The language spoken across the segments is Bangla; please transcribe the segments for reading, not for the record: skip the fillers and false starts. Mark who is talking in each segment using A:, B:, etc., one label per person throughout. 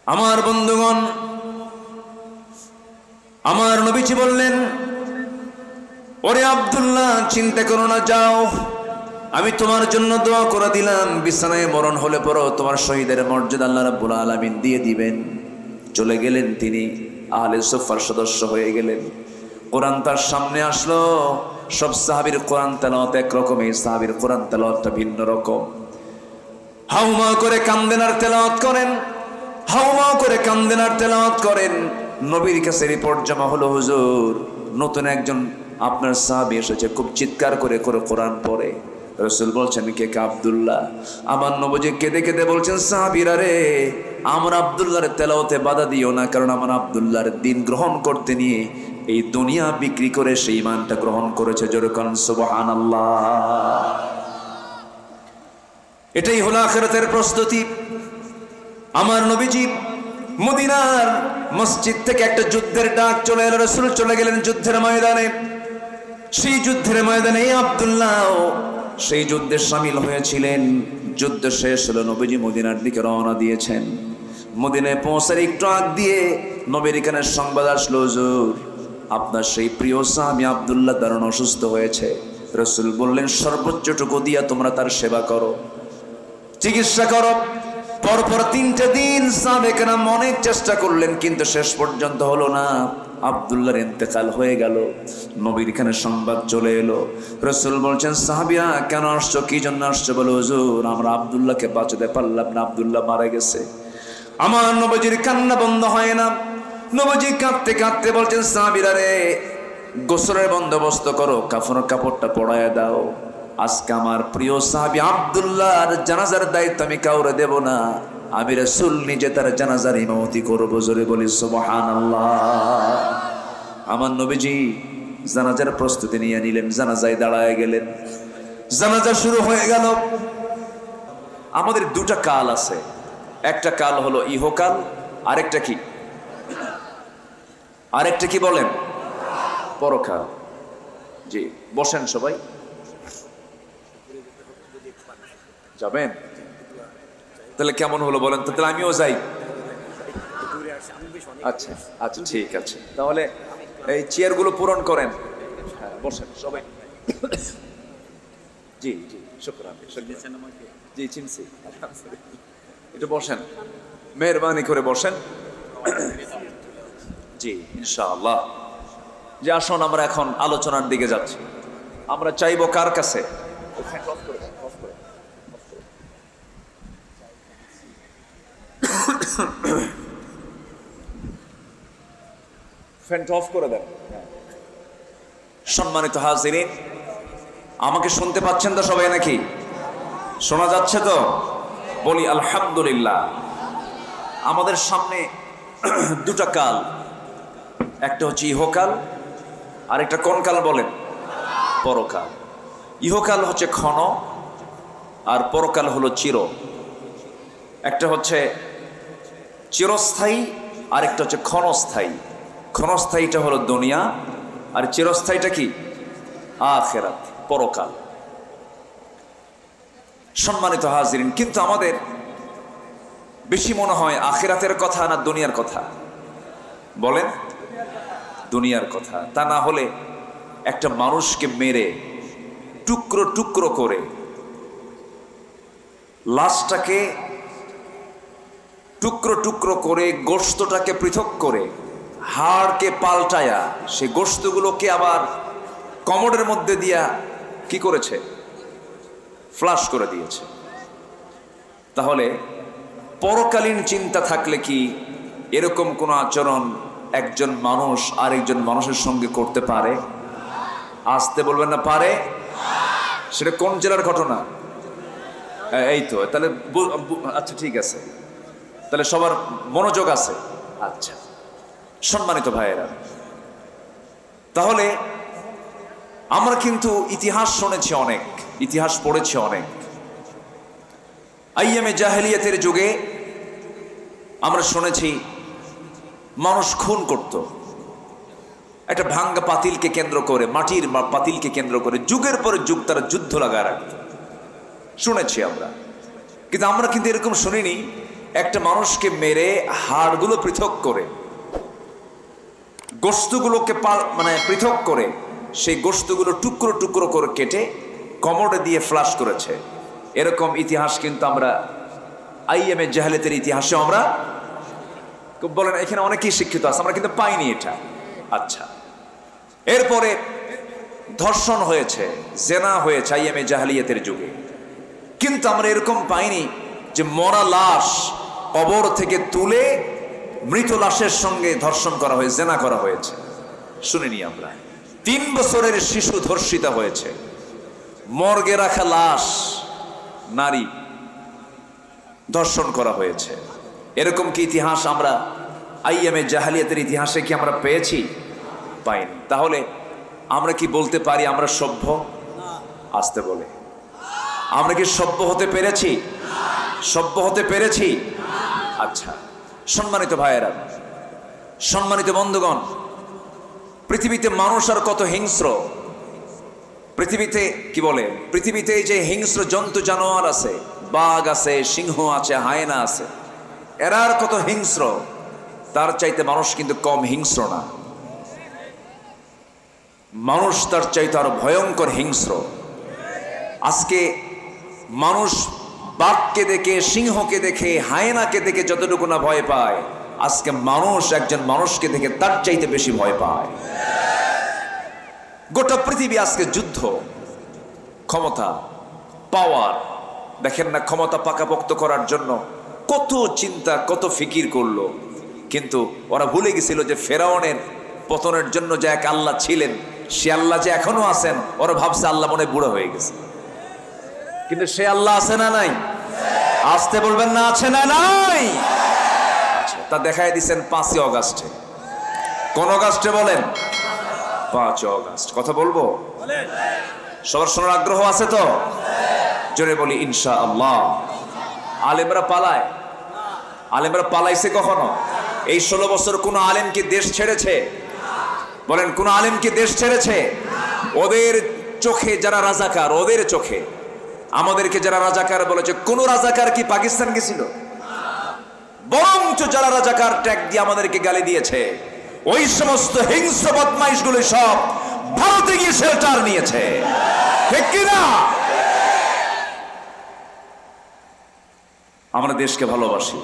A: আমার বন্ধুগণ, আমার নবীজি বললেন, ওরে আব্দুল্লাহ, চিন্তা করো না, যাও, আমি তোমার জন্য দোয়া করে দিলাম। বিছানায় মরণ হলে পরও তোমার শহীদের মর্যাদা আল্লাহ রাব্বুল আলামিন দিয়ে দিবেন। চলে গেলেন তিনি, আহলে সুফার সদস্য হয়ে গেলেন। কোরআন তার সামনে আসলো। সব সাহাবীর কোরআন তেলাওয়াত একরকম, এই সাহাবীর কোরআন তেলাওয়াতটা ভিন্ন রকম। হাউমা করে কান্দেন আর তেলাওয়াত করেন, হাউমা করে কান্দেন আর তেলাওয়াত করেন। নবীর কাছে রিপোর্ট জমা হলো, হুজুর, নতুন একজন আপনার সাহাবী এসেছে, খুব চিৎকার করে করে কোরআন পড়ে। রাসূল বলছেন, কে? আব্দুল্লাহ। আমার নবীজি কেঁদে কেঁদে বলছেন, সাহাবীরা রে, আমার আব্দুল্লাহর তেলাওয়াতে বাধা দিও না, কারণ আমার আব্দুল্লাহর দ্বীন গ্রহণ করতে নিয়ে এই দুনিয়া বিক্রি করে সেই ঈমানটা গ্রহণ করেছে। জোরে কোন সুবহানাল্লাহ। এটাই হলো আখিরাতের প্রস্তুতি। আমার নবীজি মদিনার মসজিদ থেকে একটা যুদ্ধের ডাক চলে এলো। রাসূল চলে গেলেন যুদ্ধের ময়দানে। সেই যুদ্ধের ময়দানে আব্দুল্লাহ সেই যুদ্ধে শামিল হয়েছিলেন। যুদ্ধ শেষ হলো, নবীজি মদিনার দিকে রওনা দিয়েছেন। মদিনায় পৌঁছার একটু আগ দিয়ে নবীর এখানে সংবাদ আসলো, হুজুর, আপনার সেই প্রিয় সাহাবী আব্দুল্লাহ দারুণ অসুস্থ হয়েছে। রাসূল বললেন, সর্বোচ্চটুকু দিয়া তোমরা তার সেবা করো, চিকিৎসা করো। পরপর 3টে দিন সাহাবায়ে কেরাম অনেক চেষ্টা করলেন, কিন্তু শেষ পর্যন্ত হলো না। আব্দুল্লাহর ইন্তেকাল হয়ে গেল। নবীর এখানে সংবাদ চলে এলো। রাসূল বলছেন, সাহাবীরা কেন আসছো, কি জন্য আসছো? বলো, হুজুর, আমরা আব্দুল্লাহকে বাঁচাতে পারলাম না, আব্দুল্লাহ মারা গেছে। আমার নবীজির কান্না বন্ধ হয় না। নবীজি কাঁদতে কাঁদতে বলছেন, সাহাবীরা রে, গোসলের বন্দোবস্ত করো, কাফনের কাপড়টা পরায় দাও। আজকে আমার প্রিয় সাহাবী আব্দুল্লাহর জানাজার দায়িত্ব আমি কাউরে দেব না, আমি রাসূল নিজে তার জানাজার ইমামতি করবো। জোরে বলি সুবহানাল্লাহ। আমার নবীজি জানাজার প্রস্তুতি নিয়ে নিলেন, জানাজায় দাঁড়ায় গেলেন। জানাজা শুরু হয়ে গেল। আমাদের দুটা কাল আছে, একটা কাল হলো ইহকাল, আরেকটা কি? আরেকটা কি বলেন? পরকাল। জি, বসেন সবাই। যাবেন? তাহলে কেমন হলো বলেন তো? তাহলে আমিও যাই। আচ্ছা আচ্ছা, ঠিক আছে, তাহলে এই চেয়ারগুলো পূরণ করেন। হ্যাঁ, বসেন সবাই। জি জি, শুকরান। জি, চিনছি, একটু বসেন, মেহরবানি করে বসেন। জি, ইনশাআল্লাহ। যে আসুন, আমরা এখন আলোচনার দিকে যাচ্ছি। আমরা চাইবো কার কাছে? ফ্যানটা অফ করে দেন। সম্মানিত হাজিরিন, আমাকে শুনতে পাচ্ছেন তো সবাই নাকি? শোনা যাচ্ছে তো? বলি আলহামদুলিল্লাহ। আমাদের সামনে দুটা কাল, একটা হচ্ছে ইহকাল, আর একটা কোন কাল বলেন? পরকাল। ইহকাল হচ্ছে ক্ষণ, আর পরকাল হলো চির। একটা হচ্ছে চিরস্থায়ী, আর একটা হচ্ছে ক্ষণস্থায়ী। ক্ষণস্থায়ীটা হলো দুনিয়া, আর চিরস্থায়ীটা কি? আখিরাত, পরকাল। সম্মানিত হাজিরিন, কিন্তু আমাদের বেশি মনে হয় আখিরাতের কথা না দুনিয়ার কথা? বলেন, দুনিয়ার কথা। তা না হলে একটা মানুষকে মেরে টুকরো টুকরো করে লাশটাকে টুকরো টুকরো করে, গোশতটাকে পৃথক করে, হাড়কে পাল্টায়া সে গোশতগুলোকে আবার কমোডের মধ্যে দিয়া কি করেছে? ফ্লাশ করে দিয়েছে। তাহলে পরকালীন চিন্তা থাকলে কি এরকম কোনো আচরণ একজন মানুষ আরেকজন মানুষের সঙ্গে করতে পারে? আসতে বলবেন না, পারে? সেটা কোন জেলার ঘটনা? এই তো, তাহলে আচ্ছা, ঠিক আছে, তাহলে সবার মনোযোগ আছে। আচ্ছা, সম্মানিত ভাইয়েরা, তাহলে আমরা কিন্তু ইতিহাস শুনেছি অনেক, ইতিহাস পড়েছি অনেক। আইয়ামে জাহেলিয়াতের যুগে আমরা শুনেছি মানুষ খুন করত, একটা ভাঙ্গা পাতিলকে কেন্দ্র করে, মাটির পাতিলকে কেন্দ্র করে যুগের পরে যুগ তারা যুদ্ধ লাগায় রাখত, শুনেছি আমরা। কিন্তু আমরা কিন্তু এরকম শুনিনি একটা মানুষকে মেরে হাড়গুলো পৃথক করে, গোশতগুলোকে পৃথক করে, সেই গোশতগুলো টুকরো টুকরো করে কেটে কমোডে দিয়ে ফ্লাশ করেছে। এরকম ইতিহাস কিন্তু আমরা আইএমএ জাহেলিয়াতের ইতিহাসে আমরা বলেন, এখানে অনেকেই শিক্ষিত আছে, আমরা কিন্তু পাইনি এটা। আচ্ছা, এরপরে ধর্ষণ হয়েছে, জেনা হয়েছে আইএমএ জাহেলিয়াতের যুগে, কিন্তু আমরা এরকম পাইনি যে মরা লাশ কবর থেকে তুলে মৃত লাশের সঙ্গে ধর্ষণ করা হয়েছে, জেনা করা হয়েছে। শুনিনি আমরা। 3 বছরের শিশু ধর্ষিতা হয়েছে, মর্গে রাখা লাশ নারী ধর্ষণ করা হয়েছে। এরকম কি ইতিহাস আমরা আইএমএ জাহেলিয়াতের ইতিহাসে কি আমরা পেয়েছি? পাইনি। তাহলে আমরা কি বলতে পারি আমরা সভ্য? আসতে বলে, আমরা কি সভ্য হতে পেরেছি? সভ্য হতে পেরেছি? আচ্ছা, সম্মানিত ভাইয়েরা, সম্মানিত বন্ধুগণ, পৃথিবীতে মানুষ আর কত হিংস্র! পৃথিবীতে কি বলে, পৃথিবীতে যে হিংস্র জন্তু জানোয়ার আছে, বাঘ আছে, সিংহ আছে, হায়না আছে, এরা আর কত হিংস্র! তার চাইতে মানুষ কিন্তু কম হিংস্র না। মানুষ তার চাইতে আরো ভয়ঙ্কর হিংস্র। আজকে মানুষ বাঘকে দেখে, সিংহকে দেখে, হায়নাকে দেখে যতটুকু না ভয় পায়, আজকে মানুষ একজন মানুষকে দেখে তার চাইতে বেশি ভয় পায়। গোটা পৃথিবী আজকে যুদ্ধ, ক্ষমতা, পাওয়ার। দেখেন না, ক্ষমতা পাকাপোক্ত করার জন্য কত চিন্তা, কত ফিকির করলো, কিন্তু ওরা ভুলে গেছিল যে ফেরাউনের পতনের জন্য যে এক আল্লাহ ছিলেন, সে আল্লাহ যে এখনো আছেন। ওরা ভাবছে আল্লাহ মনে বুড়ো হয়ে গেছে, কিন্তু সে আল্লাহ আছে না নাই? আসতে বলবেন না, আছে না নাই? তা দেখাই দিচ্ছেন 5ই অগাস্টে। কোন অগাস্টে বলেন? 5 অগাস্ট। কথা বলবো? সবার শোনার আগ্রহ আছে তো? জোরে বলি ইনশাআল্লাহ। আলেমরা পালায়? আলেমরা পালাইছে কখনো? এই 16 বছর কোন আলেম কি দেশ ছেড়েছে? বলেন, কোন আলেম কি দেশ ছেড়েছে? ওদের চোখে যারা রাজাকার, ওদের চোখে আমাদেরকে যারা রাজাকার বলেছে, কোন রাজাকার কি পাকিস্তান গেছিল? বরঞ্চ যারা রাজাকার ট্যাগ দিয়ে আমাদেরকে গালি দিয়েছে, ওই সমস্ত হিংস্র বদমাইশগুলো সব ভারতে গিয়ে শেল্টার নিয়েছে। ঠিক কিনা? আমরা দেশকে ভালোবাসি,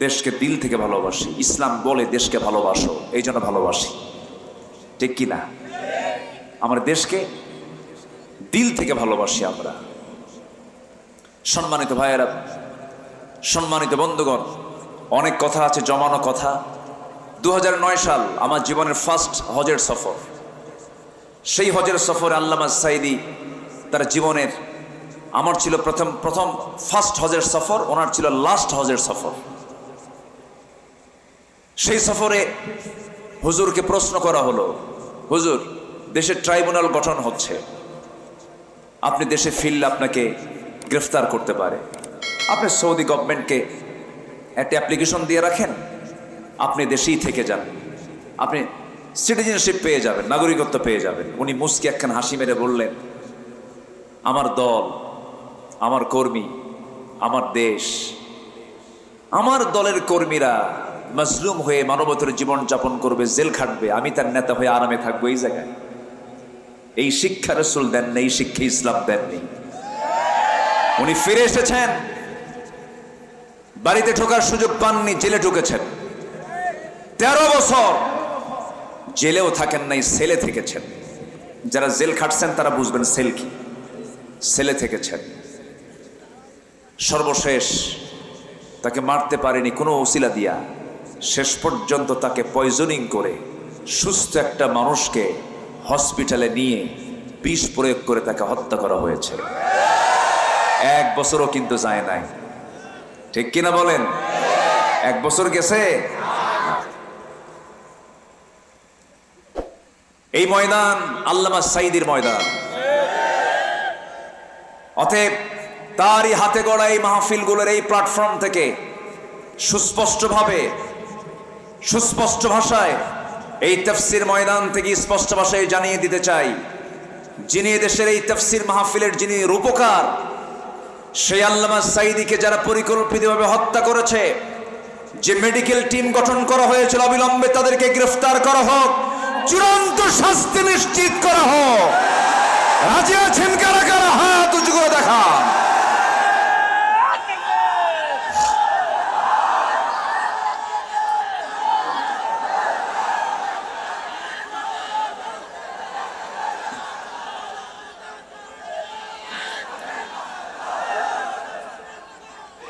A: দেশকে দিল থেকে ভালোবাসি। ইসলাম বলে দেশকে ভালোবাসো, এই জন্য ভালোবাসি। ঠিক কিনা? আমরা দেশকে দিল থেকে ভালোবাসি আমরা। সম্মানিত ভাইয়েরা, সম্মানিত বন্ধুগণ, অনেক কথা আছে, জমানো কথা। 2009 সাল আমার জীবনের ফার্স্ট হজের সফর। সেই হজের সফরে আল্লামা সাইদি তার জীবনের, আমার ছিল প্রথম ফার্স্ট হজের সফর, ওনার ছিল লাস্ট হজের সফর। সেই সফরে হুজুরকে প্রশ্ন করা হলো, হুজুর, দেশের ট্রাইব্যুনাল গঠন হচ্ছে, আপনি দেশে ফিরলে আপনাকে গ্রেফতার করতে পারে, আপনি সৌদি গভর্নমেন্টকে একটা অ্যাপ্লিকেশন দিয়ে রাখেন, আপনি দেশেই থেকে যান, আপনি সিটিজেনশিপ পেয়ে যাবেন, নাগরিকত্ব পেয়ে যাবেন। উনি মুস্কি একখান হাসি মেরে বললেন, আমার দল, আমার কর্মী, আমার দেশ, আমার দলের কর্মীরা মজলুম হয়ে মানবতার জীবন যাপন করবে, জেল খাটবে, আমি তার নেতা হয়ে আরামে থাকবো এই জায়গায়। এই শিক্ষা রাসূল দেননি, এই শিক্ষা ইসলাম দেননি। উনি ফিরে এসেছেন, বাড়িতে ঢোকার সুযোগ পাননি, জেলে ঢুকেছেন। 13 বছর জেলেও থাকেন নাই, সেলে থেকেছেন। যারা জেল খাটছেন তারা বুঝবেন সেল কি। সেলে থেকেছেন। সর্বশেষ তাকে মারতে পারেনি কোনো ওসিলা দিয়া, শেষ পর্যন্ত তাকে পয়জনিং করে সুস্থ একটা মানুষকে হসপিটালে নিয়ে বিষ প্রয়োগ করে তাকে হত্যা করা হয়েছে। 1 বছরও কিন্তু যায় নাই। ঠিক কিনা বলেন? 1 বছর গেছে? এই ময়দান আল্লামা সাইদির ময়দান। অতএব তারই হাতে গড়া এই মাহফিলগুলোর এই প্ল্যাটফর্ম থেকে সুস্পষ্ট ভাষায় এই তাফসীর ময়দান থেকে স্পষ্ট ভাষায় জানিয়ে দিতে চাই, যিনি দেশের এই তাফসীর মাহফিলের যিনি রূপকার, সেই আল্লামা সাঈদীকে যারা পরিকল্পিতভাবে হত্যা করেছে, যে মেডিকেল টিম গঠন করা হয়েছিল, অবিলম্বে তাদেরকে গ্রেফতার করা হোক, চূড়ান্ত শাস্তি নিশ্চিত করা হোক। রাজি আছেন কারা কারা? হাত উঁচু করে দেখান।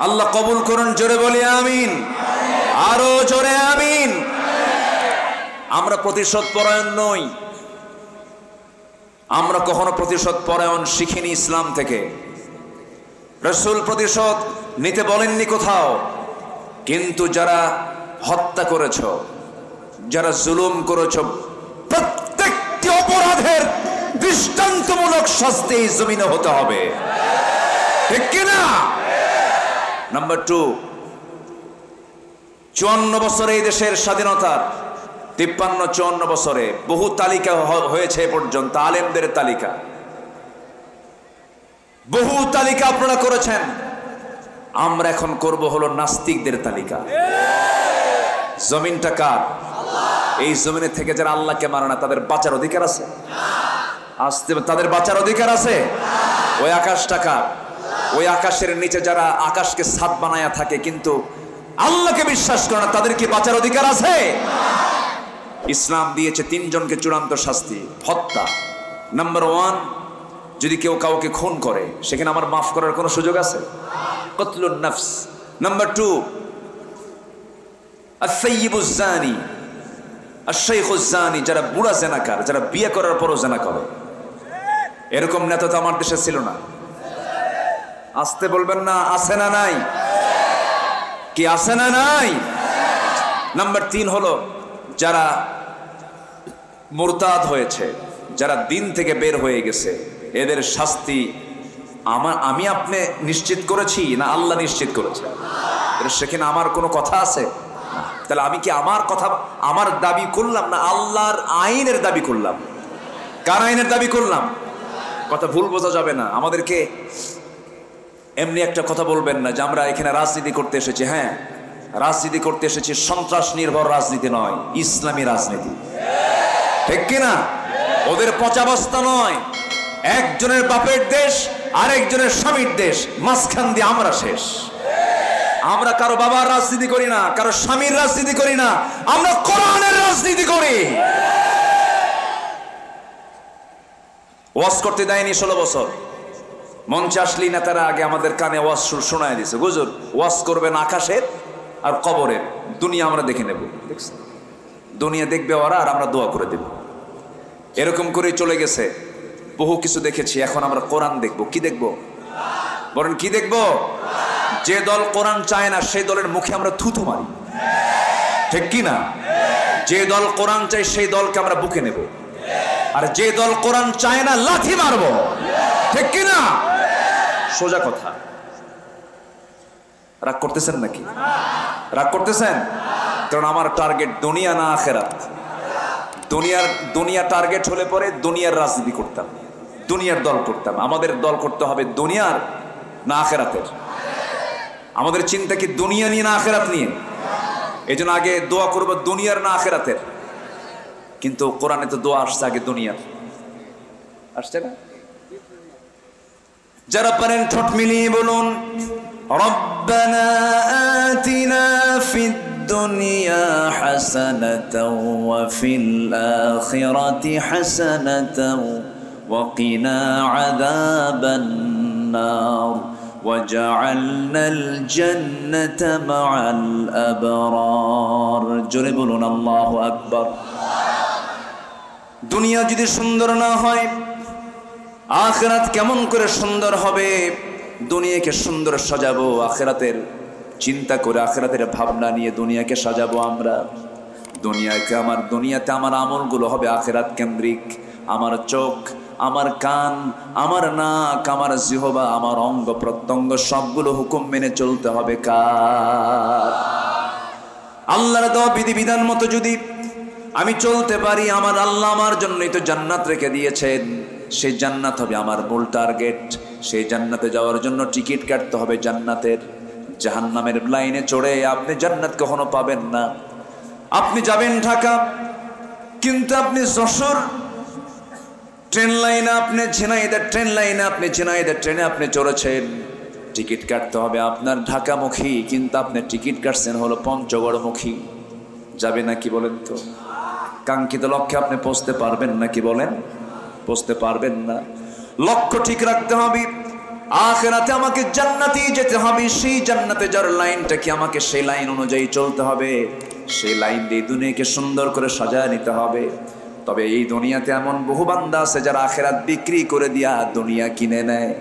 A: আল্লাহ কবুল করুন, জোরে বলি আমিন, আরো জোরে আমিন। আমরা প্রতিশোধ পরায়ণ নই, আমরা কখনো প্রতিশোধ পরায়ণ শিখিনি ইসলাম থেকে। রাসূল প্রতিশোধ নিতে বলেননি কোথাও, কিন্তু যারা হত্যা করেছ, যারা জুলুম করেছ, প্রত্যেকটি অপরাধের দৃষ্টান্তমূলক শাস্তি এই জমিনে হতে হবে, ঠিক কিনা? নাম্বার 2, 54 বছরে এই দেশের স্বাধীনতার, 53-54 বছরে বহু তালিকা হয়েছে পর্যন্ত, আলেমদের তালিকা, বহু তালিকা আপনারা করেছেন। আমরা এখন করব হলো নাস্তিকদের তালিকা। জমিনটা কার? এই জমিনে থেকে যারা আল্লাহকে মানে না, তাদের বাঁচার অধিকার আছে? আসতে তাদের বাঁচার অধিকার আছে? ওই আকাশটা কার? ওই আকাশের নিচে যারা আকাশকে ছাদ বানায়া থাকে কিন্তু আল্লাহকে বিশ্বাস করে না, তাদের কি বাঁচার অধিকার আছে? ইসলাম দিয়েছে 3 জনকে চূড়ান্ত শাস্তি, হত্যা। নাম্বার 1, যদি কেউ কাউকে খুন করে, সেখানে আমার মাফ করার কোনো সুযোগ আছে? কতলুন নফস। নাম্বার 2, আস-সাইয়্যিবুজ জানি, আশ-শাইখুজ জানি, যারা বুড়া জেনাকার, যারা বিয়ে করার পরও জেনা করে। এরকম নেতা তো আমার দেশে ছিল না। আসতে বলবেন না, আছে না নাই? কি আছে না নাই? নাম্বার 3 হলো যারা মুরতাদ হয়েছে, যারা দিন থেকে বের হয়ে গেছে, এদের শাস্তি আমি আপনি নিশ্চিত করেছি না আল্লাহ নিশ্চিত করেছে? সেখানে আমার কোনো কথা আছে? তাহলে আমি কি আমার কথা, আমার দাবি করলাম না আল্লাহর আইনের দাবি করলাম? কার আইনের দাবি করলাম? কথা ভুল বোঝা যাবে না। আমাদেরকে এমনি একটা কথা বলবেন না যে আমরা এখানে রাজনীতি করতে এসেছি। হ্যাঁ, রাজনীতি করতে এসেছি, সন্ত্রাস নির্ভর রাজনীতি নয়, ইসলামী রাজনীতি, ঠিক কিনা? ওদের পচা বস্তা নয়, একজনের বাপের দেশ আরেকজনের স্বামীর দেশ, মাঝখান দিয়ে আমরা শেষ। আমরা কারো বাবার রাজনীতি করি না, কারো স্বামীর রাজনীতি করি না, আমরা কোরআনের রাজনীতি করি। ওয়াজ করতে দেয়নি 16 বছর, মঞ্চে আসলি না তারা আগে আমাদের কানে ওয়াজ শোনায় দিছে, হুজুর ওয়াজ করবেন আকাশের আর কবরের, দুনিয়া আমরা দেখে নেব। দুনিয়া দেখবে ওরা, আর আমরা দোয়া করে দেব। এরকম করে চলে গেছে, বহু কিছু দেখেছি। এখন আমরা কোরআন দেখব। কি দেখব বলেন? কি দেখব? যে দল কোরআন চায় না সেই দলের মুখে আমরা থুথু মারি, ঠিক কি না? যে দল কোরআন চায় সেই দলকে আমরা বুকে নেব, আর যে দল কোরআন চায় না লাথি মারবো, ঠিক কি না? সোজা কথা। রাগ করতেছেন নাকি? রাগ করতেছেন? কারণ আমার টার্গেট দুনিয়া না আখেরাত। দুনিয়া টার্গেট হলে পরে দুনিয়ার রাজনীতি করতাম, দুনিয়ার দল করতাম। আমাদের দল করতে হবে দুনিয়ার না আখেরাতের। আমাদের চিন্তা কি দুনিয়া নিয়ে না আখেরাত নিয়ে? এই জন্য আগে দোয়া করবো দুনিয়ার না আখেরাতের। কিন্তু কোরআনে তো দোয়া আসছে আগে দুনিয়ার, আসছে না? যারা পারেন ঠোঁট মিলিয়ে বলুন, রব্বানা আতিনা ফিদ দুনিয়া হাসানাতাও ওয়া ফিল আখিরাতি হাসানাতাও ওয়া কিনা আযাবান নার ওয়াজআলনাল জান্নাতা মা'আল আবরার। জোরে বলুন আল্লাহু আকবার। দুনিয়া যদি সুন্দর না হয়, আখিরাত কেমন করে সুন্দর হবে? দুনিয়াকে সুন্দর সাজাবো, আখিরাতের চিন্তা করে, আখিরাতের ভাবনা নিয়ে দুনিয়াকে সাজাবো আমরা। দুনিয়াতে আমার আমলগুলো হবে আখিরাত কেন্দ্রিক। আমার চোখ, আমার কান, আমার নাক, আমার জিহবা, আমার অঙ্গ প্রত্যঙ্গ সবগুলো হুকুম মেনে চলতে হবে কার? আল্লাহর দেওয়া বিধিবিধান মতো যদি আমি চলতে পারি, আমার আল্লাহ আমার জন্যই তো জান্নাত রেখে দিয়েছেন, সেই জান্নাত হবে আমার মূল টার্গেট। সেই জান্নাতে যাওয়ার জন্য টিকিট কাটতে হবে জান্নাতের। জাহান্নামের লাইনে চড়ে আপনি জান্নাত কখনো পাবেন না। আপনি যাবেন ঢাকা, কিন্তু আপনি যশোর ট্রেন লাইনে, আপনি ঝিনাইদের ট্রেন লাইনে, আপনি ঝিনাইদের ট্রেনে আপনি চড়েছেন, টিকিট কাটতে হবে আপনার ঢাকামুখী, কিন্তু আপনি টিকিট কাটছেন হলো পঞ্চগড়মুখী। যাবে নাকি বলেন তো? কাঙ্ক্ষিত লক্ষ্যে আপনি পৌঁছতে পারবেন নাকি বলেন? পৌঁছতে পারবেন না। লক্ষ্য ঠিক রাখতে হবে, আখিরাতে আমাকে জান্নাতে যেতে হবে। সেই জান্নাতে যার লাইনটা কি, আমাকে সেই লাইন অনুযায়ী চলতে হবে। সেই লাইন দিয়ে দুনিয়াকে সুন্দর করে সাজায় নিতে হবে। তবে এই দুনিয়াতে এমন বহু বান্দা আছে যারা আখিরাত বিক্রি করে দিয়া দুনিয়া কিনে নেয়।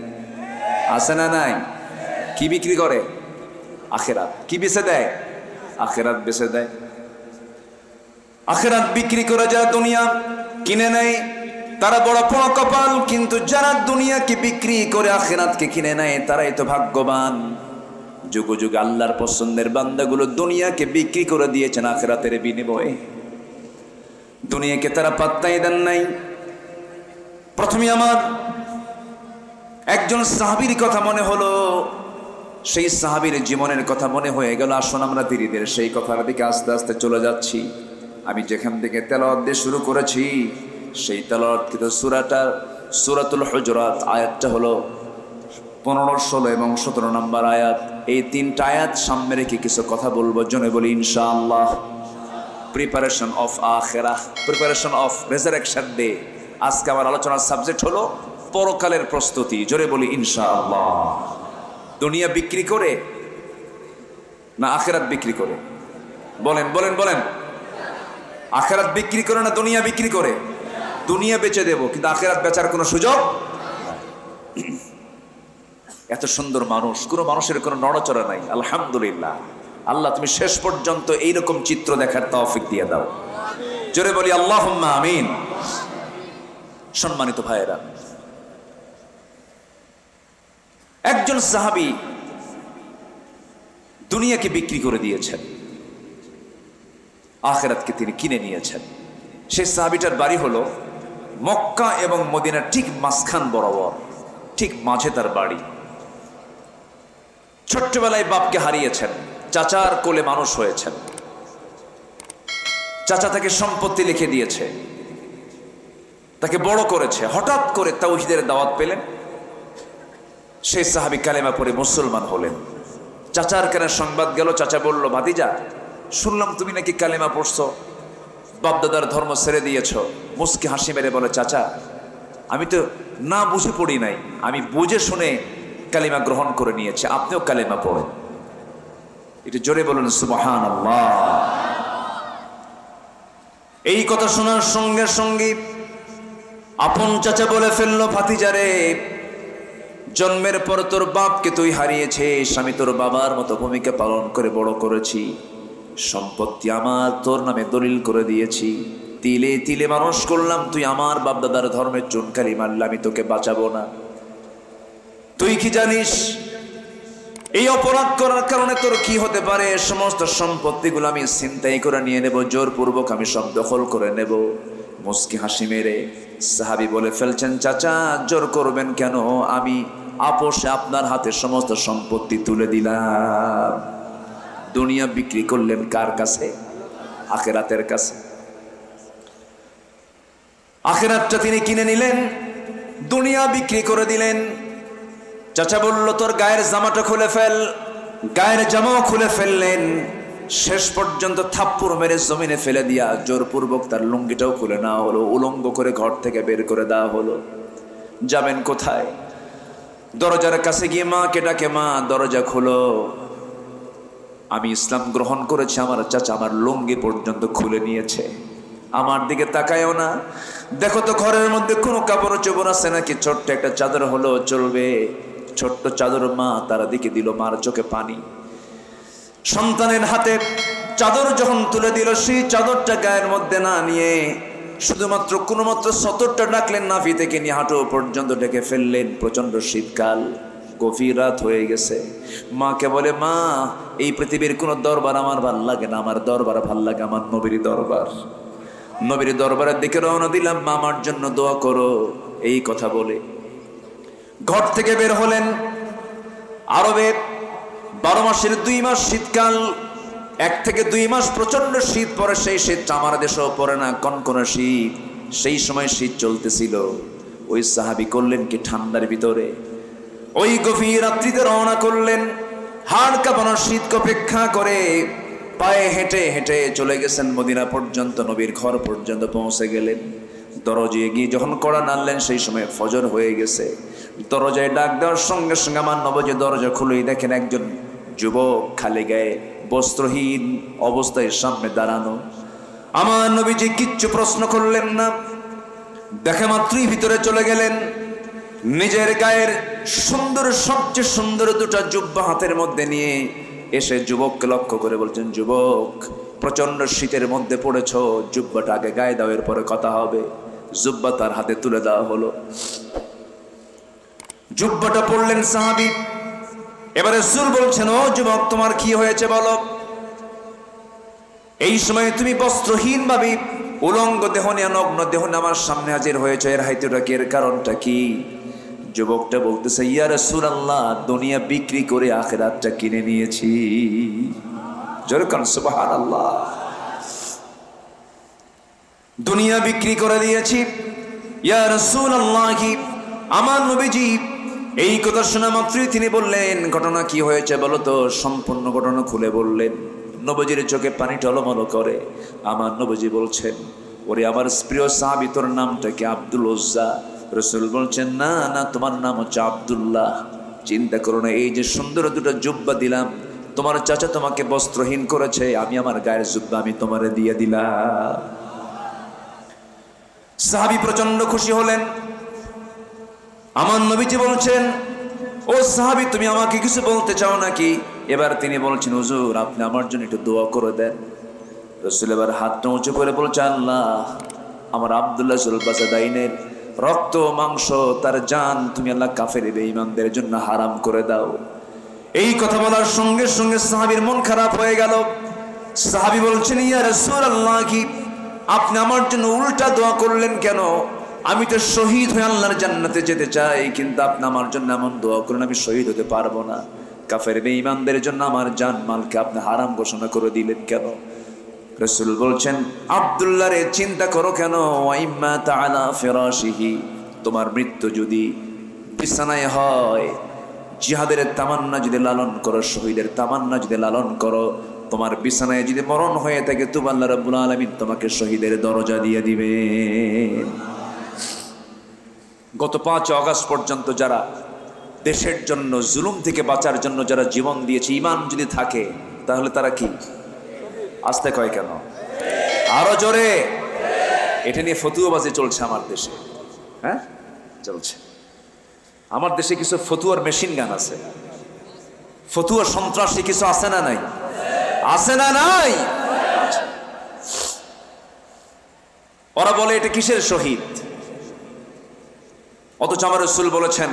A: আছে না নাই? কি বিক্রি করে? আখিরাত। কি বেচে দেয়? আখিরাত বেচে দেয়। আখিরাত বিক্রি করে যারা দুনিয়া কিনে নেয় তারা বড় বড় কপাল, কিন্তু যারা দুনিয়াকে বিক্রি করে আখিরাতকে কিনে নেয় তারাই তো ভাগ্যবান। যুগ যুগ আল্লাহর পছন্দের বান্দাগুলো দুনিয়াকে বিক্রি করে দিয়েছেন আখিরাতের বিনিময়ে। দুনিয়াকে তারা পাত্তাই দেন নাই। প্রথমে আমার একজন সাহাবীর কথা মনে হলো, সেই সাহাবীর জীবনের কথা মনে হয়ে গেল। আসুন আমরা ধীরে ধীরে সেই কথার দিকে আস্তে আস্তে চলে যাচ্ছি। আমি যেখান থেকে তেলাওয়াত দিয়ে শুরু করেছি সেই তেলাওয়াতকৃত সূরাটা সূরাতুল হুজুরাত, আয়াতটা হলো 15, 16 এবং 17 নম্বর আয়াত। এই তিনটা আয়াত সামনে রেখে কিছু কথা বলবো, জনে বলি ইনশাআল্লাহ। প্রিপারেশন অফ আখিরাহ, প্রিপারেশন অফ রেজারেকশন ডে। আজকে আমার আলোচনার সাবজেক্ট হলো পরকালের প্রস্তুতি, জোরে বলি ইনশাআল্লাহ। দুনিয়া বিক্রি করে না আখিরাত বিক্রি করে? বলেন বলেন বলেন। আখিরাত বিক্রি করে না দুনিয়া বিক্রি করে? দুনিয়া বেচে দেব, কিন্তু আখিরাত বেচার কোনো সুযোগ। এত সুন্দর মানুষ, কোনো মানুষের কোনো নড়াচড়া নাই। আলহামদুলিল্লাহ, আল্লাহ তুমি শেষ পর্যন্ত এইরকম চিত্র দেখার তৌফিক দিয়ে দাও, জোরে বলি আল্লাহুম্মা আমিন। সম্মানিত ভাইয়েরা, একজন সাহাবী দুনিয়াকে বিক্রি করে দিয়েছেন, আখিরাতকে তিনি কিনে নিয়েছেন। সেই সাহাবীটার বাড়ি হলো মক্কা এবং মদিনার ঠিক মাঝখান বরাবর, ঠিক মাঝে তার বাড়ি। ছোট্টবেলায় বাপকে হারিয়েছেন, চাচার কোলে মানুষ হয়েছেন। চাচা তাকে সম্পত্তি লিখে দিয়েছে, তাকে বড় করেছে। হঠাৎ করে তাওহীদের দাওয়াত পেলেন, সেই সাহাবী কালেমা পড়ে মুসলমান হলেন। চাচার কানে সংবাদ গেল, চাচা বলল, ভাতিজা শুনলাম তুমি নাকি কালেমা পড়ছো, বাপদাদার ধর্ম ছেড়ে দিয়েছ। মুস্কি হাসি মেরে বলে, চাচা আমি তো না বুঝে পড়ি নাই, আমি বুঝে শুনে কালিমা গ্রহণ করে নিয়েছি, আপনিও কালেমা পড়েন। এটা জোরে বলুন সুবহানাল্লাহ। এই কথা শোনার সঙ্গে সঙ্গে আপন চাচা বলে ফেললো, ভাতিজারে জন্মের পর তোর বাপকে তুই হারিয়েছিস, আমি তোর বাবার মতো ভূমিকা পালন করে বড় করেছি, সম্পত্তি আমার তোর নামে দলিল করে দিয়েছি, তিলে তিলে মানুষ করলাম, তুই আমার বাপদাদার ধর্মের চুনকালি মারলে আমি তোকে বাঁচাবো না। তুই কি জানিস এই অপরাধ করার কারণে তোর কি হতে পারে? সমস্ত সম্পত্তিগুলো আমি ছিনতাই করে নিয়ে নেব, জোরপূর্বক আমি সব দখল করে নেব। মুস্কি হাসি মেরে সাহাবী বলে ফেলছেন, চাচা জোর করবেন কেন? আমি আপোষে আপনার হাতে সমস্ত সম্পত্তি তুলে দিলাম। দুনিয়া বিক্রি করলেন কার কাছে? আখিরাতের কাছে। আখিরাতটা তিনি কিনে নিলেন, দুনিয়া বিক্রি করে দিলেন। চাচা বলল, তোর গায়ের জামাটা খুলে ফেল। গায়ের জামাও খুলে ফেললেন, শেষ পর্যন্ত থাপ্পড় মেরে জমিনে ফেলে দিয়া জোরপূর্বক তার লুঙ্গিটাও খুলে নেওয়া হলো, উলঙ্গ করে ঘর থেকে বের করে দেওয়া হলো। যাবেন কোথায়? দরজার কাছে গিয়ে মাকে ডাকে, মা দরজা খোলো, আমি ইসলাম গ্রহণ করেছি। আমার চাচা আমার লুঙ্গি পর্যন্ত খুলে নিয়েছে, আমার দিকে তাকায়ও না। দেখো তো ঘরের মধ্যে কোনো কাপড় চোপড় আছে নাকি? ছোট্ট একটা চাদর হলো চলবে। ছোট্ট চাদর মা তারা দিকে দিল, মার চোখে পানি। সন্তানের হাতে চাদর যখন তুলে দিল, সেই চাদরটা গায়ের মধ্যে না নিয়ে শুধুমাত্র কোনোমাত্র সতরটা ডাকলেন, নাভি থেকে নিয়ে হাঁটু পর্যন্ত ডেকে ফেললেন। প্রচন্ড শীতকাল, গভীর রাত হয়ে গেছে। মাকে বলে, মা এই পৃথিবীর কোনো দরবার আমার ভাল লাগে না, আমার দরবার ভাল লাগে আমার নবীর দরবার। নবীর দরবারের দিকে রওনা দিলাম, মা আমার জন্য দোয়া করো। এই কথা বলে ঘর থেকে বের হলেন। আরবে 12 মাসের 2 মাস শীতকাল, 1 থেকে 2 মাস প্রচন্ড শীত পড়ে। সেই শীত আমার দেশেও পড়ে না, কনকনে শীত। সেই সময় শীত চলতেছিল। ওই সাহাবী করলেন কি ঠান্ডার ভিতরে ওই গভীর রাত্রিতে রওনা করলেন। হাড় কাঁপানো শীতকে অপেক্ষা করে পায়ে হেঁটে হেঁটে চলে গেছেন মদিনা পর্যন্ত, নবীর ঘর পর্যন্ত পৌঁছে গেলেন। দরজায় গিয়ে যখন কড়া নাড়লেন সেই সময় ফজর হয়ে গেছে। দরজায় ডাক দেওয়ার সঙ্গে সঙ্গে আমার নবজি দরজা খুলেই দেখেন একজন যুবক খালি গায়ে বস্ত্রহীন অবস্থায় সামনে দাঁড়ানো। আমার নবীজি কিচ্ছু প্রশ্ন করলেন না, দেখে মাত্রই ভিতরে চলে গেলেন। নিজের গায়ের সুন্দর, সবচেয়ে সুন্দর 2টা জুব্বা হাতের মধ্যে নিয়ে এসে যুবককে লক্ষ্য করে বলছেন, যুবক প্রচন্ড শীতের মধ্যে পড়েছ, জুব্বাটা আগে গায়ে দাও, এরপরে কথা হবে। জুব্বা তার হাতে তুলে দেওয়া হলো। জুব্বাটা পড়লেন সাহাবী। এবারে রাসূল বলছেন, ও যুবক তোমার কি হয়েছে বলো। এই সময় তুমি বস্ত্রহীন ভাবে উলঙ্গ দেহ নিয়ে, নগ্ন দেহ নিয়ে আমার সামনে হাজির হয়েছে, এর হাইতুটা কি, এর কারণটা কি? যুবকটা বলতেছে, ইয়া রাসূলুল্লাহ দুনিয়া বিক্রি করে আখিরাতটা কিনে নিয়েছি। জোরে কান সুবহানাল্লাহ। দুনিয়া বিক্রি করে দিয়েছি। ইয়া রাসূলুল্লাহ, আমার নবীজি এই কথা শোনা মাত্রই তিনি বললেন, ঘটনা কি হয়েছে বলো তো। সম্পূর্ণ ঘটনা খুলে বললেন। নবীজির চোখে পানি টলমল করে। আমার নবীজি বলছেন, ওরে আমার প্রিয় সাহাবী তোর নামটা কি আব্দুল উজ্জা? রাসূল বলছেন, না না, তোমার নাম হচ্ছে আব্দুল্লাহ। চিন্তা করো না, এই যে সুন্দর 2টা জুব্বা দিলাম, তোমার চাচা তোমাকে বস্ত্রহীন করেছে, আমি আমার গায়ের জুব্বা আমি তোমারে দিয়ে দিলাম। সাহাবী প্রচন্ড খুশি হলেন। আমার নবীজি বলছেন, ও সাহাবী তুমি আমাকে কিছু বলতে চাও নাকি? এবার তিনি বলছেন, হুজুর আপনি আমার জন্য একটু দোয়া করে দেন। রাসূল এবার হাতটা উঁচু করে বলছে, আল্লাহ আমার আব্দুল্লাহ সুলবাসাদাইনের রক্ত মাংস তার জান তুমি আল্লাহ কাফের বেঈমানদের জন্য হারাম করে দাও। এই কথা বলার সঙ্গে সঙ্গে সাহাবীর মন খারাপ হয়ে গেল। সাহাবী বলছেন, ইয়া রাসূলুল্লাহ কি আপনি আমার জন্য উল্টা দোয়া করলেন কেন? আমি তো শহীদ হয়ে আল্লাহর জান্নাতে যেতে চাই, কিন্তু আপনি আমার জন্য এমন দোয়া করেন আমি শহীদ হতে পারবো না। কাফের বেঈমানদের জন্য আমার জান মালকে আপনি হারাম ঘোষণা করে দিলেন কেন? রাসূল বলছেন, আব্দুল্লাহ রে চিন্তা করো কেন, ওয়াইম্মা তাআলা ফিরাশিহি, তোমার মৃত্যু যদি বিছানায় হয়, জিহাদের তামান্না যদি লালন করো, শহীদের তামান্না যদি লালন করো, তোমার বিছানায় যদি মরণ হয়ে থাকে, তবু আল্লাহ রাব্বুল আলামিন তোমাকে শহীদের দরজা দিয়ে দিবেন। গত 5 আগস্ট পর্যন্ত যারা দেশের জন্য জুলুম থেকে বাঁচার জন্য যারা জীবন দিয়েছে, ঈমান যদি থাকে তাহলে তারা কি? আস্তে কয় কেন? আরো জোরে। এটা নিয়ে ফতুয়াবাজি চলছে আমার দেশে। হ্যাঁ চলছে। আমার দেশে কিছু ফতুয়ার মেশিন গান আছে, ফতুয়া সন্ত্রাসী কিছু আছে না নাই? আছে না নাই? ওরা বলে এটা কিসের শহীদ, অথচ আমার রাসূল বলেছেন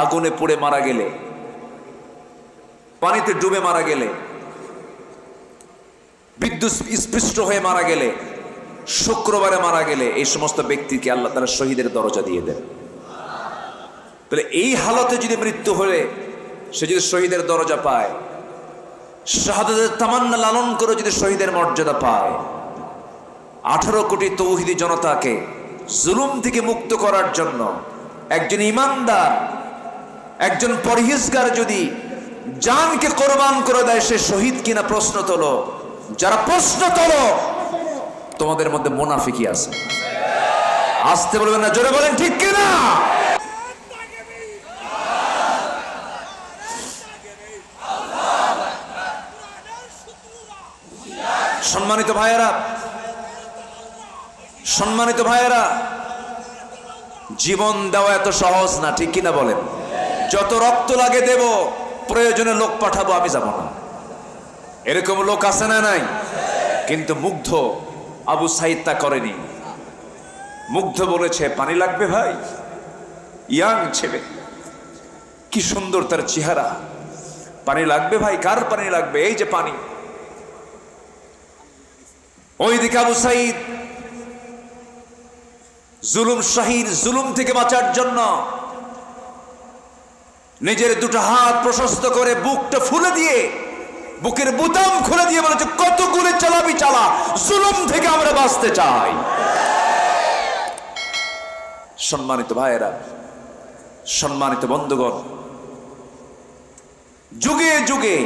A: আগুনে পুড়ে মারা গেলে, পানিতে ডুবে মারা গেলে, বিদ্যুৎ স্পৃষ্ট হয়ে মারা গেলে, শুক্রবারে মারা গেলে, এই সমস্ত ব্যক্তিকে আল্লাহ তাআলা শহীদের দরজা দিয়ে দেন। তাহলে এই হালতে যদি মৃত্যু হলে সে যদি শহীদের দরজা পায়, শাহাদাতের তামান্না লালন করে যদি শহীদের মর্যাদা পায়, 18 কোটি তৌহিদি জনতাকে জুলুম থেকে মুক্ত করার জন্য একজন ইমানদার, একজন পরহেজগার যদি জানকে কোরবান করে দেয়, সে শহীদ কিনা প্রশ্ন তোলো। যারা প্রশ্ন তোলো তোমাদের মধ্যে মুনাফিকি আছে। আসতে বলবেন না, জোরে বলেন ঠিক কিনা? সম্মানিত ভাইয়েরা, সম্মানিত ভাইয়েরা, জীবন দেওয়া এত সহজ না, ঠিক কিনা বলেন? যত রক্ত লাগে দেব, প্রয়োজনে লোক পাঠাবো, আমি যাব না। এরকম লোক আছে না নাই? কিন্তু মুগ্ধ আবু সাইদ তা করেনি। মুগ্ধ বলেছে পানি লাগবে ভাই, ইয়াং ছেলে, কি সুন্দর তার চেহারা, পানি লাগবে ভাই। কার পানি লাগবে? এই যে পানি। ওইদিকে আবু সাইদ জুলুম শাহীর, জুলুম থেকে বাঁচার জন্য নিজের দুটো হাত প্রশস্ত করে বুকটা ফুলে দিয়ে, বুকের বুতাম খুলে দিয়ে বলেছে, কত গুলি চালাবি চালা, জুলুম থেকে আমরা বাঁচতে চাই। সম্মানিত ভাইয়েরা, সম্মানিত বন্ধুগণ, যুগে যুগে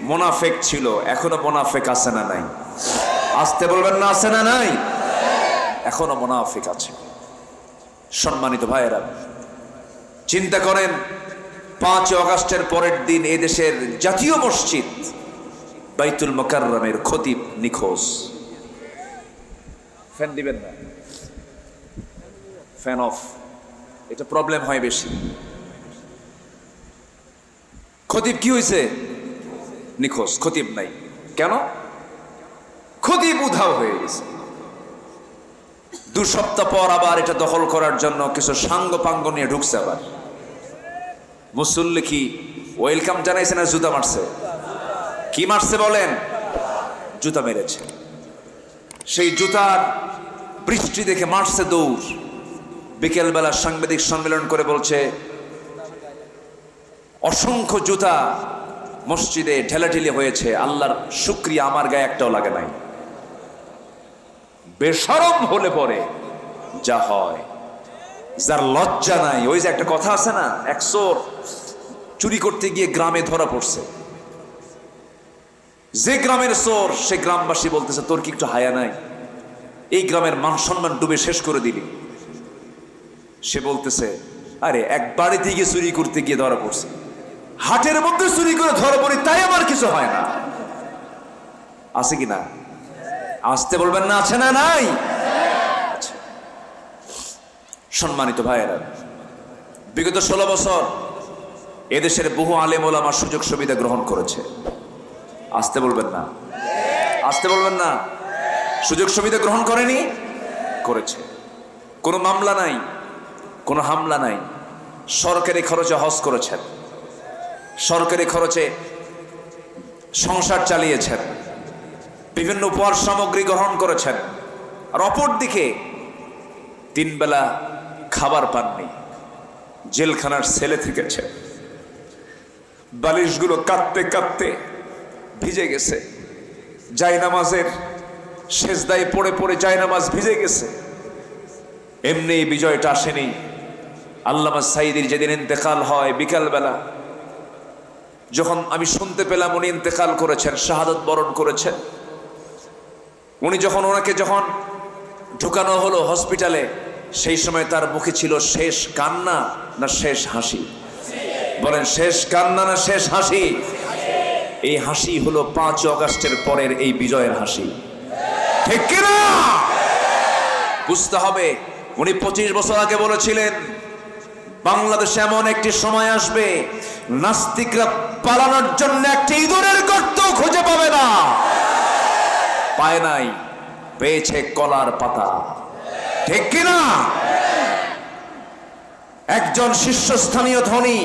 A: মুনাফিক ছিল, এখনো মুনাফিক আছে না নাই? আসতে বলবেন না, আছে না নাই? এখনো মুনাফিক আছে। সম্মানিত ভাইয়েরা, চিন্তা করেন 5 আগস্টের পরের দিন এই দেশের জাতীয় মসজিদ বাইতুল মুকাররমের খতিব নিখোঁজ। ফ্যান দিবেন না, ফ্যান অফ, এটা প্রবলেম হয় বেশি। খতিব কি হয়েছে? নিখোঁজ, খতিব নাই। কেন? খতিব উধাও হয়ে গেছে। 2 সপ্তাহ পর আবার এটা দখল করার জন্য কিছু সাঙ্গ পাঙ্গ নিয়ে ঢুকছে। আবার মুসল্লি কি ওয়েলকাম জানাইছে না জুতা মারছে? কি মারছে বলেন? জুতা মেরেছে। সেই জুতার বৃষ্টি দেখে মারছে দৌড়। বিকেলবেলা সাংবাদিক সম্মেলন করে বলছে, অসংখ্য জুতা মসজিদে ঢেলাঢেলি হয়েছে, আল্লাহর শুকরিয়া আমার গায়ে একটাও লাগে নাই। বেশরম হলে পরে যা হয়, যার লজ্জা নাই। ওই যে একটা কথা আছে না, এক চোর চুরি করতে গিয়ে গ্রামে ধরা পড়ছে। যে গ্রামের চোর, সে গ্রামবাসী বলতেছে, তোর কি একটু হায়া নাই? এই গ্রামের মান সম্মান ডুবে শেষ করে দিলি। সে বলতেছে, আরে এক বাড়িতে গিয়ে চুরি করতে গিয়ে ধরা পড়ছে, হাটের মধ্যে চুরি করে ধরা পড়ি, তাই আমার কিছু হয় না। আছে কি না? আসতে বলবেন না, আছে না নাই? সম্মানিত ভাইয়েরা, বিগত 16 বছর এদেশের বহু আলেম ওলামা সুযোগ সুবিধা গ্রহণ করেছে। আসতে বলবেন না, আসতে বলবেন না। সুযোগ সুবিধা গ্রহণ করেনি? করেছে। কোনো মামলা নাই, কোনো হামলা নাই। সরকারি খরচে হজ করেছেন, সরকারি খরচে সংসার চালিয়েছেন, বিভিন্ন উপহার সামগ্রী গ্রহণ করেছেন। আর অপর দিকে 3 বেলা খাবার পাননি, জেলখানার সেলে থেকেছে। বালিশগুলো কাঁদতে কাঁদতে ভিজে গেছে, জায়নামাজের সেজদায় পড়ে পড়ে জায়নামাজ ভিজে গেছে। এমনি বিজয়টা আসেনি। আল্লামা সাইদির যেদিন ইন্তেকাল হয় বিকালবেলা, যখন আমি শুনতে পেলাম উনি ইন্তেকাল করেছেন, শাহাদত বরণ করেছেন, উনি যখন ওনাকে যখন ঢুকানো হলো হসপিটালে, সেই সময় তার মুখে ছিল শেষ কান্না না শেষ হাসি? বলেন, শেষ কান্না না শেষ হাসি? এই হাসি হলো 5 আগস্টের পরের এই বিজয়ের হাসি। ঠিক কিনা? বুঝতে হবে। উনি 25 বছর আগে বলেছিলেন, বাংলাদেশে এমন একটি সময় আসবে, নাস্তিকরা পালানোর জন্য একটি ইঁদুরের গর্ত খুঁজে পাবে না। পায় নাই, পেয়েছে কলার পাতা। ঠিক কিনা? একজন শীর্ষস্থানীয় ধনী,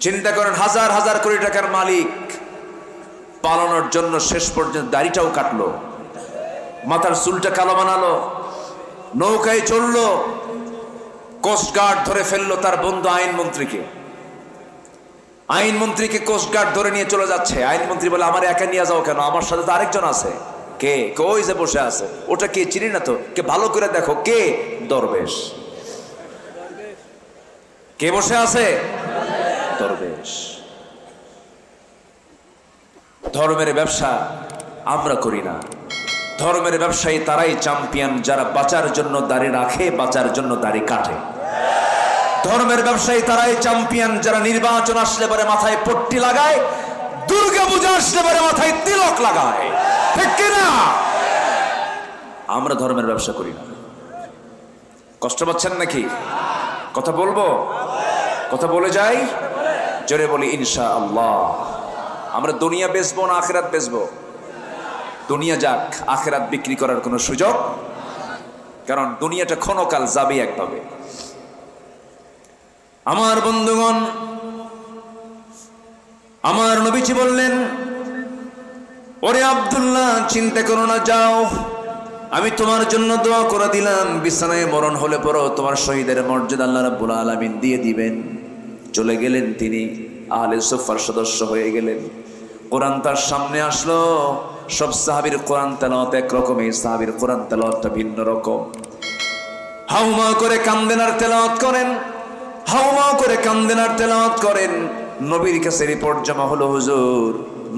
A: চিন্তা করেন, হাজার হাজার কোটি টাকার মালিক, পালানোর জন্য শেষ পর্যন্ত দাড়িটাও কাটলো, মাথার চুলটা কালো বানালো, নৌকায় চললো, কোস্টগার্ড ধরে ফেললো তার বন্ধু আইনমন্ত্রীকে। আইনমন্ত্রীকে কোস্টগার্ড ধরে নিয়ে চলে যাচ্ছে। আইনমন্ত্রী বলে, আমার একা নিয়ে যাও কেন? আমার সাথে তো আরেকজন আছে। কে? ওই যে বসে আছে। ওটা কে? চিনি না তো। কে? ভালো করে দেখো। কে? দরবেশ। কে বসে আছে? দরবেশ। ধর্মের ব্যবসা আমরা করি না। ধর্মের ব্যবসায়ী তারাই চ্যাম্পিয়ন, যারা বাঁচার জন্য দাড়ি রাখে, বাঁচার জন্য দাড়ি কাটে। ধর্মের ব্যবসায়ী তারাই চ্যাম্পিয়ন, যারা নির্বাচন আসলে পরে মাথায় পট্টি লাগায়, দুর্গা পূজা আসলে পরে মাথায় তিলক লাগায়। ঠিক কিনা? আমরা ধর্মের ব্যবসা করি না। কষ্ট পাচ্ছেন নাকি? কথা বলবো? কথা বলে যাই, জোরে বলি ইনশাআল্লাহ। আমরা দুনিয়া বেচবো না আখিরাত বেচবো? দুনিয়া যাক, আখিরাত বিক্রি করার কোনো সুযোগ, কারণ দুনিয়াটা ক্ষণকাল যাবে একভাবে। আমার বন্ধুগণ, আমার নবীজি বললেন, ওরে আব্দুল্লাহ, চিন্তা করো না, যাও, আমি তোমার জন্য দোয়া করে দিলাম। বিছানায় মরণ হলে পরও তোমার শহীদের মর্যাদা আল্লাহ রাব্বুল আলামিন দিয়ে দিবেন। চলে গেলেন, তিনি আহলে সুফার সদস্য হয়ে গেলেন। কোরআন তার সামনে আসলো। সব সাহাবীর কোরআন তেলাওয়াত একরকম, এই সাহাবীর কোরআন তেলাওয়াতটা ভিন্ন রকম। হাউমা করে কান্দেন আর তেলাওয়াত করেন, হাউমা করে কান্দেন আর তেলাওয়াত করেন। নবীর কাছে রিপোর্ট জমা হলো, হুজুর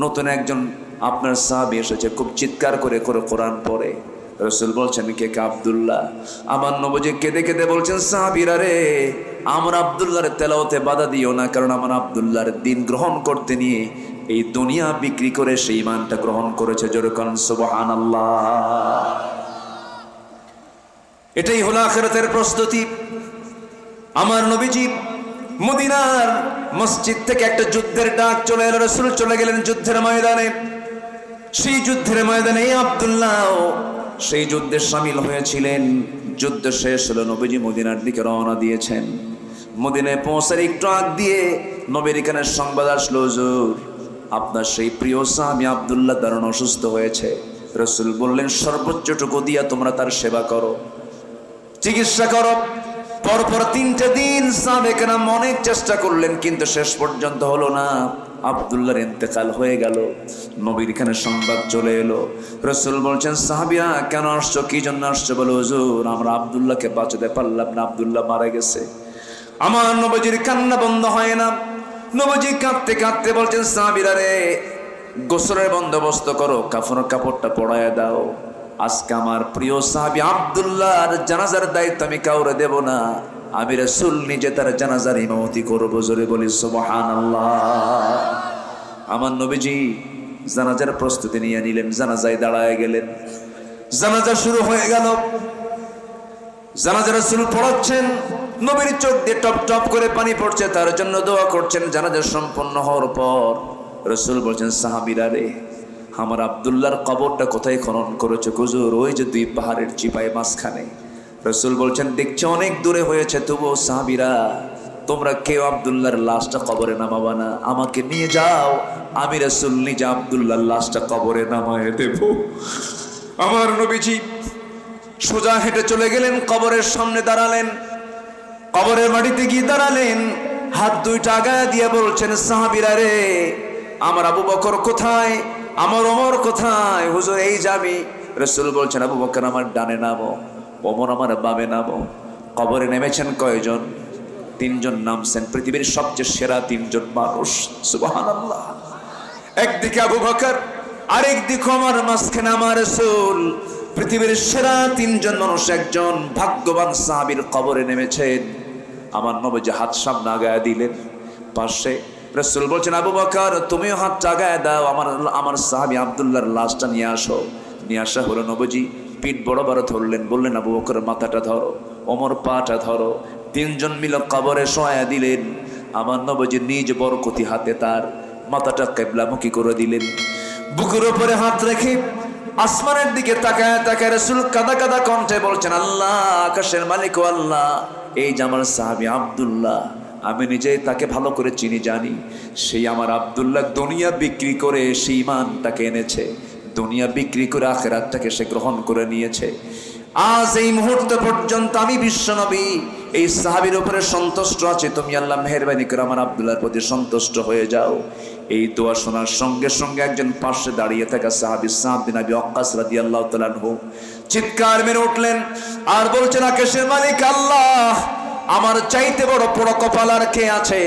A: নতুন একজন আপনার সাহাবী এসেছে, খুব চিৎকার করে করে কোরআন পড়ে। রাসূল বলছেন, কে? আব্দুল্লাহ। আমার নবীজি কেঁদে কেঁদে বলছেন, সাহাবীরা রে, আমার আব্দুল্লাহর তেলাওয়াতে বাধা দিও না, কারণ আমার আব্দুল্লাহর দিন গ্রহণ করতে নিয়ে এই দুনিয়া বিক্রি করে সেই ঈমানটা গ্রহণ করেছে। জোরে বলেন সুবহানাল্লাহ। এটাই হলো আখিরাতের প্রস্তুতি। আমার নবীজি মদিনার মসজিদ থেকে একটা যুদ্ধের ডাক চলে এলো, রাসূল চলে গেলেন যুদ্ধের ময়দানে। সেই যুদ্ধের ময়দানে আব্দুল্লাহ সেই যুদ্ধে শামিল হয়েছিলেন। যুদ্ধ শেষ হলো, নবীজি মদিনার দিকে রওনা দিয়েছেন। মদিনায় পৌঁছার একটু আগ দিয়ে নবীর কানে সংবাদ আসলো, হুজুর আপনার সেই প্রিয় সাহাবী আব্দুল্লাহ দারুণ অসুস্থ হয়েছে। রাসূল বললেন, সর্বোচ্চটুকু দিয়া তোমরা তার সেবা করো, চিকিৎসা করো। পরপর 3টে দিন সাহাবায়ে কেরাম অনেক চেষ্টা করলেন, কিন্তু শেষ পর্যন্ত হলো না। আব্দুল্লাহর ইন্তেকাল হয়ে গেল। নবীর কানে সংবাদ চলে এলো। রাসূল বলছেন, সাহাবীরা কেন আসছো, কি জন্য আসছো? বলো, হুজুর আমরা আব্দুল্লাহকে বাঁচাতে পারলাম না, আব্দুল্লাহ মারা গেছে। আমার নবীজির কান্না বন্ধ হয় না। নবীজি কাঁদতে কাঁদতে বলছেন, সাহাবীরা রে, গোসলের বন্দোবস্ত করো, কাফনের কাপড়টা পরায়া দাও। আজকে আমার প্রিয় সাহাবী আব্দুল্লাহর জানাজার দায়িত্ব আমি কাউরে দেব না, আমি রাসূল নিজে তার জানাজার ইমামতি করব। জোরে বলি সুবহানাল্লাহ। আমার নবীজি জানাজার প্রস্তুতি নিয়ে নিলেন, জানাজায় দাঁড়ায় গেলেন। জানাজা শুরু হয়ে গেল। জানাজা রাসূল পড়াচ্ছেন, নবীর চোখ দিয়ে টপ টপ করে পানি পড়ছে, তার জন্য দোয়া করছেন। জানাজা সম্পন্ন হওয়ার পর রাসূল বলছেন, সাহাবীরা রে, আমার আব্দুল্লাহর কবরটা কোথায় খনন করেছে? হুজুর ওই যে 2 পাহাড়ের চিপায় মাঝখানে। রাসূল বলছেন, দেখছি অনেক দূরে হয়েছে, তবুও সাহাবীরা তোমরা কেউ আব্দুল্লাহর লাশটা কবরে নামাবা না, আমাকে নিয়ে যাও, আমি রাসূল নিজে আব্দুল্লাহর লাশটা কবরে নামায় দেব। আমার নবীজি সোজা হেঁটে চলে গেলেন, কবরের সামনে দাঁড়ালেন। কবরের মাটিতে গিয়ে দাঁড়ালেন, হাত 2টা আগায় দিয়ে বলছেন, সাহাবীরা রে, আমার আবু বকর কোথায়, আমার ওমর কোথায়? হুজুর এই যাবি। রাসূল বলছেন, আবু বকর আমার ডানে নামো, ওমর আমার বামে নামো। কবরে নেমেছেন কয়জন? 3 জন নামছেন, পৃথিবীর সবচেয়ে সেরা 3 জন মানুষ। সুবহানাল্লাহ। একদিকে আবু বকর, আরেকদিকে ওমর, মাঝখানে আমার রাসূল। পৃথিবীর সেরা 3 জন মানুষ, একজন ভাগ্যবান সাহাবীর কবরে নেমেছেন। আমার নবীজি হাত সামনে আগায় দিলেন। পাশে রাসূল বলছেন, আবু বকর তুমিও হাতটা আগায় দাও, আমার সাহাবী আব্দুল্লাহর লাশটা নিয়ে আসো। নিয়ে আসা হলো। নবীজি পিঠ বড় বড় ধরলেন, বললেন, আবু বকর মাথাটা ধরো, ওমর পাটা ধরো। 3 জন মিলে কবরে শোয়া দিলেন। আমার নবীজি নিজ বরকতি হাতে তার মাথাটা কিবলামুখী করে দিলেন। বুকের উপরে হাত রেখে আসমানের দিকে তাকায় তাকায় রাসূল কাঁদা কাঁদা কণ্ঠে বলছেন, আল্লাহ, আকাশের মালিক ও আল্লাহ, এই যে আমার সাহাবী আব্দুল্লাহ, আমি নিজেই তাকে ভালো করে চিনি জানি। সেই আমার আব্দুল্লাহ দুনিয়া বিক্রি করে সেই ঈমানটাকে এনেছে, দুনিয়া বিক্রি করে আখিরাতটাকে সে গ্রহণ করে নিয়েছে। আজ এই মুহূর্ত পর্যন্ত আমি বিশ্বনবী এই সাহাবীর উপরে সন্তুষ্ট আছি, তুমি আল্লাহ মেহেরবানি করে আমার আব্দুল্লাহর প্রতি সন্তুষ্ট হয়ে যাও। এই দোয়া শোনার সঙ্গে সঙ্গে একজন পাশে দাঁড়িয়ে থাকা সাহাবী সাদ বিন আবি ওয়াক্কাস রাদিয়াল্লাহু তাআলা আনহু চিৎকার মেরে উঠলেন আর বলছেন, আকাশের মালিক আল্লাহ, আমার চাইতে বড় কপাল আর কে আছে?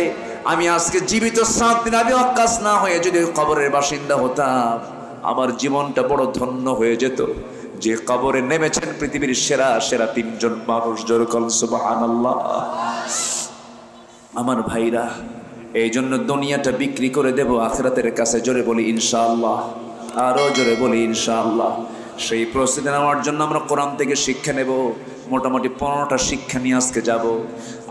A: আমি আজকে জীবিত সাদ বিন আবি ওয়াক্কাস না হয়ে যদি কবরের বাসিন্দা হতাম, আমার জীবনটা বড় ধন্য হয়ে যেত। যে কবরে নেমেছেন পৃথিবীর সেরা সেরা 3 জন মানুষ। জোরে বলেন সুবহানাল্লাহ। আমার ভাইরা, এই জন্য দুনিয়াটা বিক্রি করে দেব আখিরাতের কাছে। জোরে বলি ইনশাআল্লাহ, আরো জোরে বলি ইনশাআল্লাহ। সেই প্রস্তুতি নেওয়ার জন্য আমরা কোরআন থেকে শিক্ষা নেব। মোটামুটি 15টা শিক্ষা নিয়ে আজকে যাব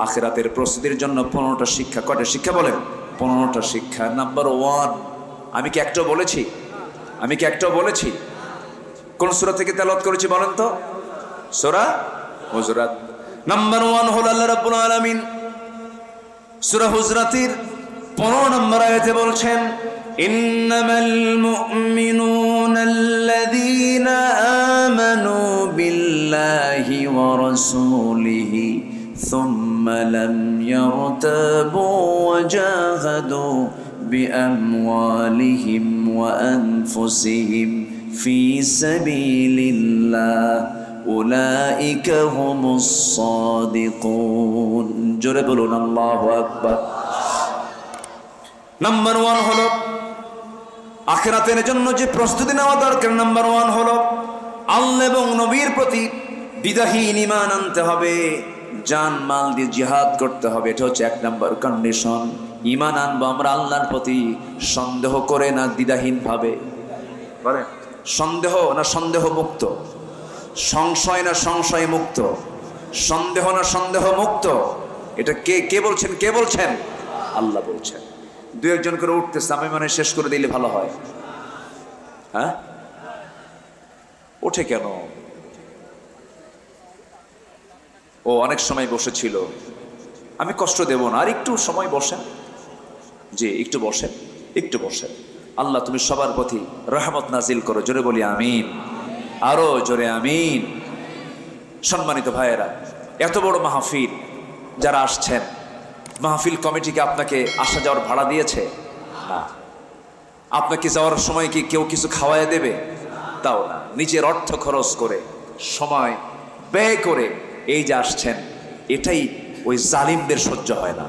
A: আখিরাতের প্রস্তুতির জন্য। 15টা শিক্ষা। কয়টা শিক্ষা বলেন? 15টা শিক্ষা। নাম্বার 1, আমি কি একটাও বলেছি? কোন সূরা থেকে তেলাওয়াত করেছি বলেন তো? সূরা হুজুরাত। নাম্বার 1 হলো আল্লাহ রাব্বুল আলামিন সূরা হুজরাতের 15 নম্বর আয়াতে বলছেন, ইন্নামাল মুমিনুনাল্লাযীনা আমানু বিল্লাহি ওয়া রাসূলিহি সুম্মা লাম ইয়ারতাবু بأموالهم وأنفسهم في سبيل الله أولئك هم الصادقون জোরে বলুন আল্লাহু আকবার। নাম্বার 1 হলো আখিরাতের জন্য যে প্রস্তুতি নেওয়া দরকার। নাম্বার 1 হলো আল্লাহ এবং নবীর প্রতি বিদাহীন ঈমান আনতে হবে, জান মাল দিয়ে জিহাদ করতে হবে। এটা হচ্ছে 1 নাম্বার কন্ডিশন। ঈমান আনবো আমরা আল্লাহর প্রতি সন্দেহ করে না দ্বিধাহীন ভাবে। সন্দেহ না সন্দেহ মুক্ত, সংশয় না সংশয় মুক্ত, সন্দেহ না সন্দেহ মুক্ত। এটা কে বলছেন? কে বলছেন? আল্লাহ বলছেন। 2-1 করে উঠতেছে, আমি মনে শেষ করে দিলে ভালো হয়। হ্যাঁ, ওঠে কেন? ও অনেক সময় বসেছিল, আমি কষ্ট দেব না, আর একটু সময় বসেন। জি, একটু বসেন, একটু বসেন। আল্লাহ তুমি সবার প্রতি রহমত নাজিল করো, জোরে বলি আমিন, আরো জোরে আমিন। সম্মানিত ভাইয়েরা, এত বড় মাহফিল যারা আসছেন, মাহফিল কমিটিকে আপনাকে আসা যাওয়ার ভাড়া দিয়েছে? না। আপনাকে যাওয়ার সময় কি কেউ কিছু খাওয়ায় দেবে? তাও না। নিজের অর্থ খরচ করে, সময় ব্যয় করে এই যে আসছেন, এটাই ওই জালিমদের সহ্য হয় না।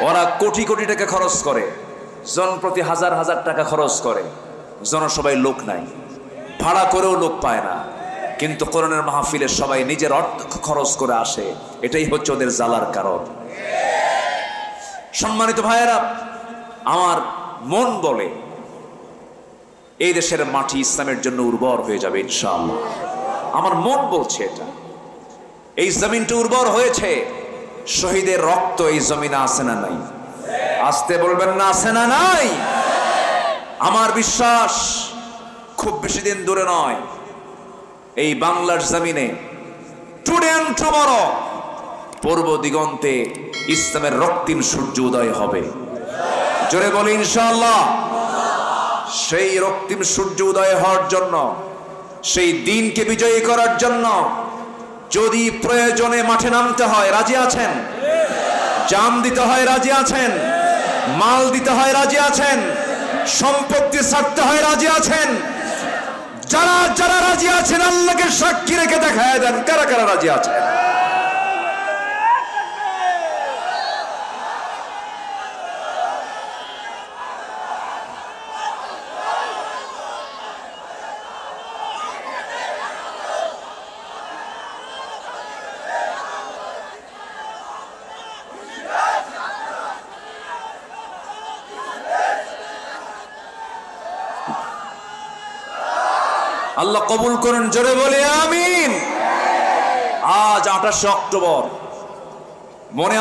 A: ওরা কোটি কোটি টাকা খরচ করে, জন প্রতি হাজার হাজার টাকা খরচ করে, জনসভায় লোক নাই, ভাড়া করেও লোক পায় না, কিন্তু কোরআনের মাহফিলে সবাই নিজের অর্থ খরচ করে আসে। এটাই হচ্ছে ওদের জ্বালার কারণ। সম্মানিত ভাইয়েরা, আমার মন বলে এই দেশের মাটি ইসলামের জন্য উর্বর হয়ে যাবে ইনশাআল্লাহ। আমার মন বলছে এটা। এই জমিনটা উর্বর হয়েছে, শহীদের রক্ত এই জমিনে আছে না নাই? আসতে বলবেন না, আছে না নাই? আমার বিশ্বাস খুব বেশি দিন দূরে নয়, এই বাংলার জমিনে টুডে এন্ড টুমরো পূর্ব দিগন্তে ইসলামের রক্তিম সূর্য উদয় হবে। জোরে বলি ইনশাআল্লাহ। সেই রক্তিম সূর্য উদয় হওয়ার জন্য, সেই দিনকে বিজয়ী করার জন্য যদি প্রয়োজনে মাঠে নামতে হয়, রাজি আছেন? জান দিতে হয়, রাজি আছেন? মাল দিতে হয়, রাজি আছেন? সম্পত্তি ছাড়তে হয়, রাজি আছেন? যারা যারা রাজি আছেন আল্লাহকে সাক্ষী রেখে দেখায় দেন কারা কারা রাজি আছেন। আল্লাহ কবুল করেন, জোরে বলে আমিন। আজ 28 অক্টোবর, মনে